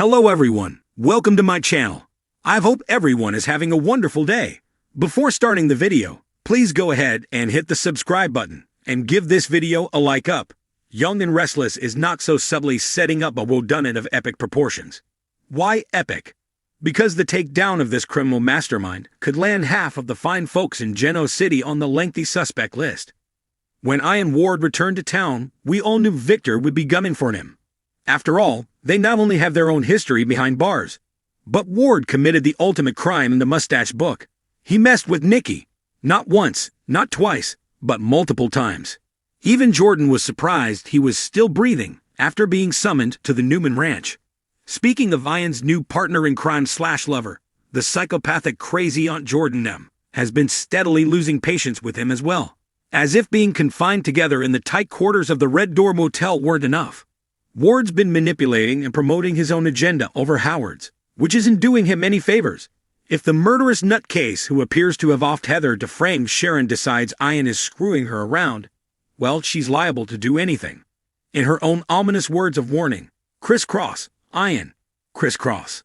Hello everyone, welcome to my channel. I hope everyone is having a wonderful day. Before starting the video, please go ahead and hit the subscribe button and give this video a like up. Young and Restless is not so subtly setting up a whodunit of epic proportions. Why epic? Because the takedown of this criminal mastermind could land half of the fine folks in Genoa City on the lengthy suspect list. When Ian Ward returned to town, we all knew Victor would be gunning for him. After all, they not only have their own history behind bars, but Ward committed the ultimate crime in the mustache book. He messed with Nikki, not once, not twice, but multiple times. Even Jordan was surprised he was still breathing after being summoned to the Newman ranch. Speaking of Ian's new partner in crime / lover, the psychopathic crazy Aunt Jordan M has been steadily losing patience with him as well. As if being confined together in the tight quarters of the Red Door Motel weren't enough, Ward's been manipulating and promoting his own agenda over Howard's, which isn't doing him any favors. If the murderous nutcase who appears to have offed Heather to frame Sharon decides Ian is screwing her around, well, she's liable to do anything. In her own ominous words of warning, crisscross, Ian, crisscross.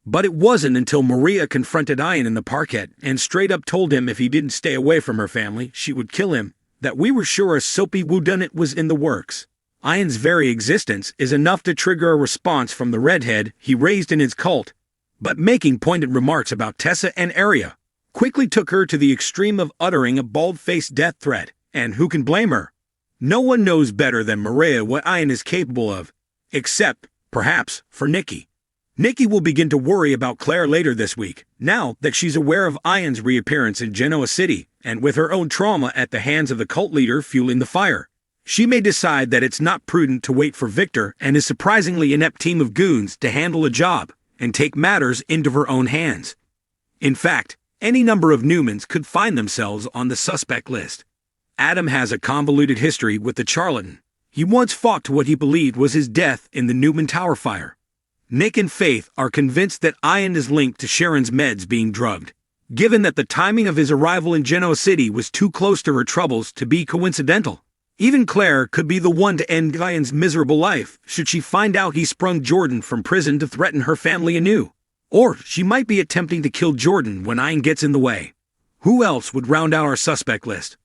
But it wasn't until Maria confronted Ian in the parquet and straight up told him if he didn't stay away from her family, she would kill him, that we were sure a soapy whodunit was in the works. Ian's very existence is enough to trigger a response from the redhead he raised in his cult, but making pointed remarks about Tessa and Aria quickly took her to the extreme of uttering a bald-faced death threat, and who can blame her? No one knows better than Maria what Ian is capable of, except, perhaps, for Nikki. Nikki will begin to worry about Claire later this week, now that she's aware of Ian's reappearance in Genoa City, and with her own trauma at the hands of the cult leader fueling the fire. She may decide that it's not prudent to wait for Victor and his surprisingly inept team of goons to handle a job and take matters into her own hands. In fact, any number of Newmans could find themselves on the suspect list. Adam has a convoluted history with the charlatan. He once fought to what he believed was his death in the Newman Tower fire. Nick and Faith are convinced that Ian is linked to Sharon's meds being drugged, given that the timing of his arrival in Genoa City was too close to her troubles to be coincidental. Even Claire could be the one to end Ian's miserable life should she find out he sprung Jordan from prison to threaten her family anew. Or she might be attempting to kill Jordan when Ian gets in the way. Who else would round out our suspect list?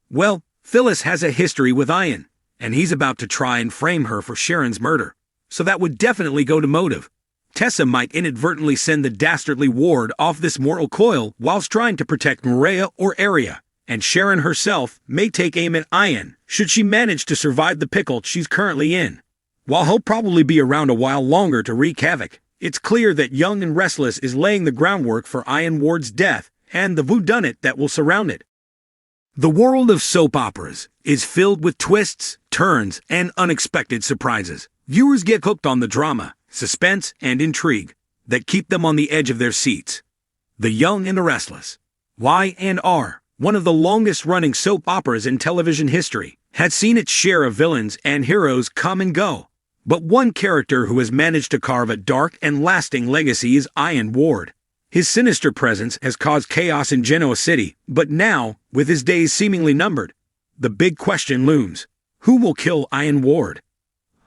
Well, Phyllis has a history with Ian, and he's about to try and frame her for Sharon's murder, so that would definitely go to motive. Tessa might inadvertently send the dastardly Ward off this mortal coil whilst trying to protect Maria or Aria. And Sharon herself may take aim at Ian should she manage to survive the pickle she's currently in. While he'll probably be around a while longer to wreak havoc, it's clear that Young and Restless is laying the groundwork for Ian Ward's death and the whodunit that will surround it. The world of soap operas is filled with twists, turns, and unexpected surprises. Viewers get hooked on the drama, suspense, and intrigue that keep them on the edge of their seats. The Young and the Restless, Y&R, one of the longest-running soap operas in television history, had seen its share of villains and heroes come and go. But one character who has managed to carve a dark and lasting legacy is Ian Ward. His sinister presence has caused chaos in Genoa City, but now, with his days seemingly numbered, the big question looms: who will kill Ian Ward?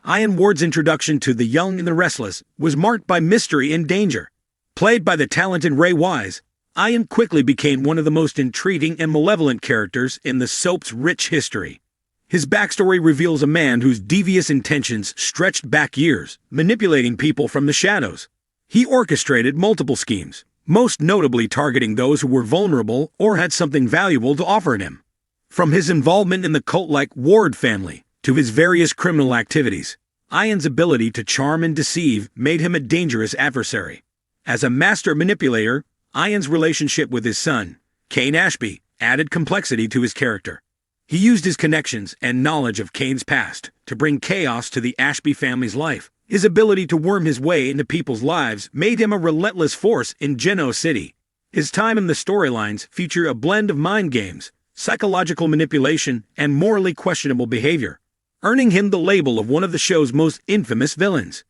Ian Ward's introduction to The Young and the Restless was marked by mystery and danger. Played by the talented Ray Wise, Ian quickly became one of the most intriguing and malevolent characters in the soap's rich history. His backstory reveals a man whose devious intentions stretched back years, manipulating people from the shadows. He orchestrated multiple schemes, most notably targeting those who were vulnerable or had something valuable to offer him. From his involvement in the cult-like Ward family to his various criminal activities, Ian's ability to charm and deceive made him a dangerous adversary. As a master manipulator, Ian's relationship with his son, Cain Ashby, added complexity to his character. He used his connections and knowledge of Cain's past to bring chaos to the Ashby family's life. His ability to worm his way into people's lives made him a relentless force in Genoa City. His time in the storylines feature a blend of mind games, psychological manipulation, and morally questionable behavior, earning him the label of one of the show's most infamous villains.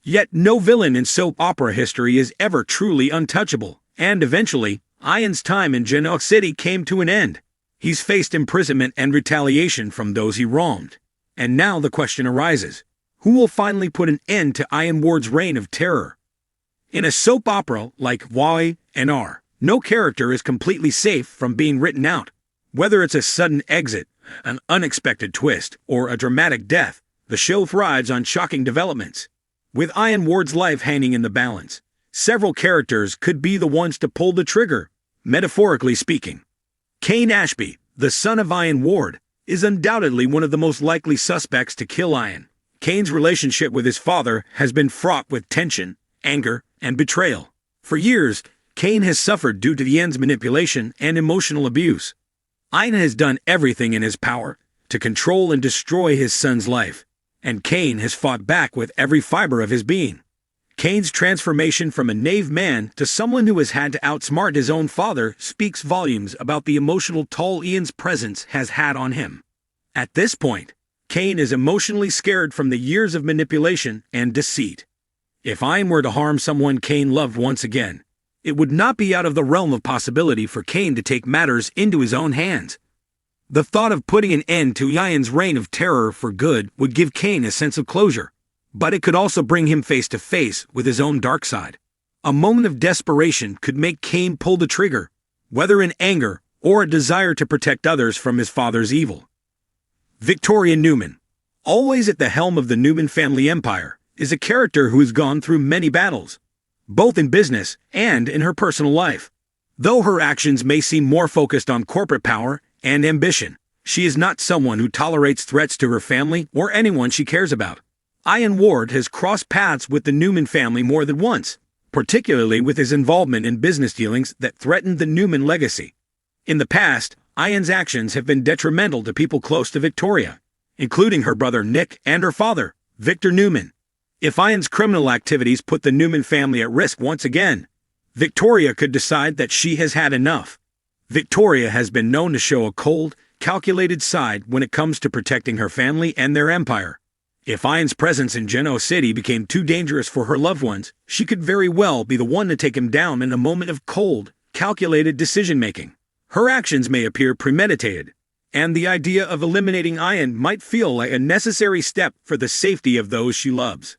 Yet no villain in soap opera history is ever truly untouchable. And eventually, Ian's time in Genoa City came to an end. He's faced imprisonment and retaliation from those he wronged. And now the question arises: Who will finally put an end to Ian Ward's reign of terror? In a soap opera like Y&R, no character is completely safe from being written out. Whether it's a sudden exit, an unexpected twist, or a dramatic death, the show thrives on shocking developments. With Ian Ward's life hanging in the balance, several characters could be the ones to pull the trigger, metaphorically speaking. Cain Ashby, the son of Ian Ward, is undoubtedly one of the most likely suspects to kill Ian. Cain's relationship with his father has been fraught with tension, anger, and betrayal. For years, Cain has suffered due to Ian's manipulation and emotional abuse. Ian has done everything in his power to control and destroy his son's life, and Cain has fought back with every fiber of his being. Cain's transformation from a naive man to someone who has had to outsmart his own father speaks volumes about the emotional toll Ian's presence has had on him. At this point, Cain is emotionally scared from the years of manipulation and deceit. If Ian were to harm someone Cain loved once again, it would not be out of the realm of possibility for Cain to take matters into his own hands. The thought of putting an end to Ian's reign of terror for good would give Cain a sense of closure, but it could also bring him face to face with his own dark side. A moment of desperation could make Cain pull the trigger, whether in anger or a desire to protect others from his father's evil. Victoria Newman, always at the helm of the Newman family empire, is a character who has gone through many battles, both in business and in her personal life. Though her actions may seem more focused on corporate power and ambition, she is not someone who tolerates threats to her family or anyone she cares about. Ian Ward has crossed paths with the Newman family more than once, particularly with his involvement in business dealings that threatened the Newman legacy. In the past, Ian's actions have been detrimental to people close to Victoria, including her brother Nick and her father, Victor Newman. If Ian's criminal activities put the Newman family at risk once again, Victoria could decide that she has had enough. Victoria has been known to show a cold, calculated side when it comes to protecting her family and their empire. If Ian's presence in Genoa City became too dangerous for her loved ones, she could very well be the one to take him down in a moment of cold, calculated decision-making. Her actions may appear premeditated, and the idea of eliminating Ian might feel like a necessary step for the safety of those she loves.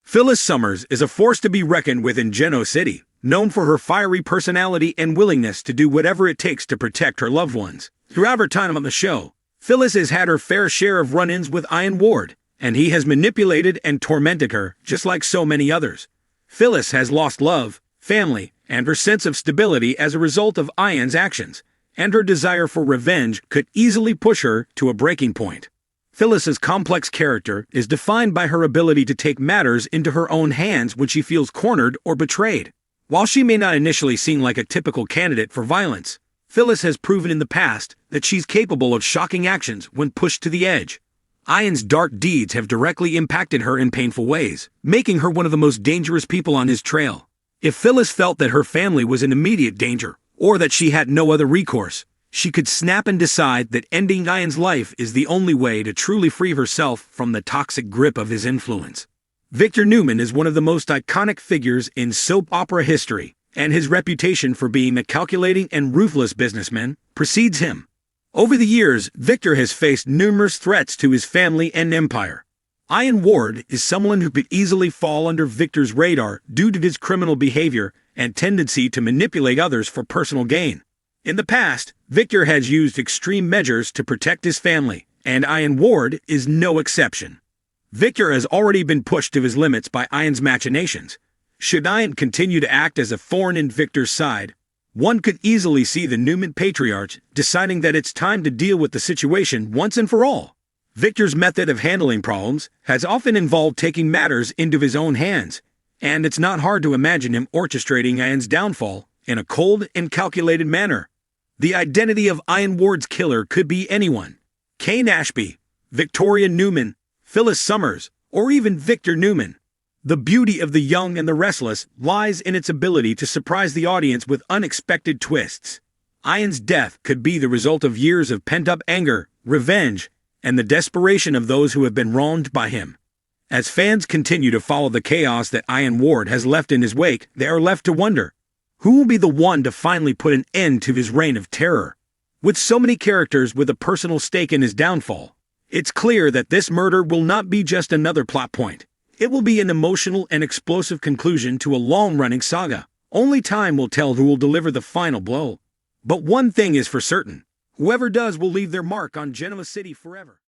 Phyllis Summers is a force to be reckoned with in Genoa City, known for her fiery personality and willingness to do whatever it takes to protect her loved ones. Throughout her time on the show, Phyllis has had her fair share of run-ins with Ian Ward, and he has manipulated and tormented her just like so many others. Phyllis has lost love, family, and her sense of stability as a result of Ian's actions, and her desire for revenge could easily push her to a breaking point. Phyllis's complex character is defined by her ability to take matters into her own hands when she feels cornered or betrayed. While she may not initially seem like a typical candidate for violence, Phyllis has proven in the past that she's capable of shocking actions when pushed to the edge. Ian's dark deeds have directly impacted her in painful ways, making her one of the most dangerous people on his trail. If Phyllis felt that her family was in immediate danger, or that she had no other recourse, she could snap and decide that ending Ian's life is the only way to truly free herself from the toxic grip of his influence. Victor Newman is one of the most iconic figures in soap opera history, and his reputation for being a calculating and ruthless businessman precedes him. Over the years, Victor has faced numerous threats to his family and empire. Ian Ward is someone who could easily fall under Victor's radar due to his criminal behavior and tendency to manipulate others for personal gain. In the past, Victor has used extreme measures to protect his family, and Ian Ward is no exception. Victor has already been pushed to his limits by Ian's machinations. Should Ian continue to act as a thorn in Victor's side, one could easily see the Newman patriarch deciding that it's time to deal with the situation once and for all. Victor's method of handling problems has often involved taking matters into his own hands, and it's not hard to imagine him orchestrating Ian's downfall in a cold and calculated manner. The identity of Ian Ward's killer could be anyone: Cain Ashby, Victoria Newman, Phyllis Summers, or even Victor Newman. The beauty of The Young and the Restless lies in its ability to surprise the audience with unexpected twists. Ian's death could be the result of years of pent-up anger, revenge, and the desperation of those who have been wronged by him. As fans continue to follow the chaos that Ian Ward has left in his wake, they are left to wonder, who will be the one to finally put an end to his reign of terror? With so many characters with a personal stake in his downfall, It's clear that this murder will not be just another plot point. It will be an emotional and explosive conclusion to a long-running saga. Only time will tell who will deliver the final blow. But one thing is for certain. Whoever does will leave their mark on Genoa City forever.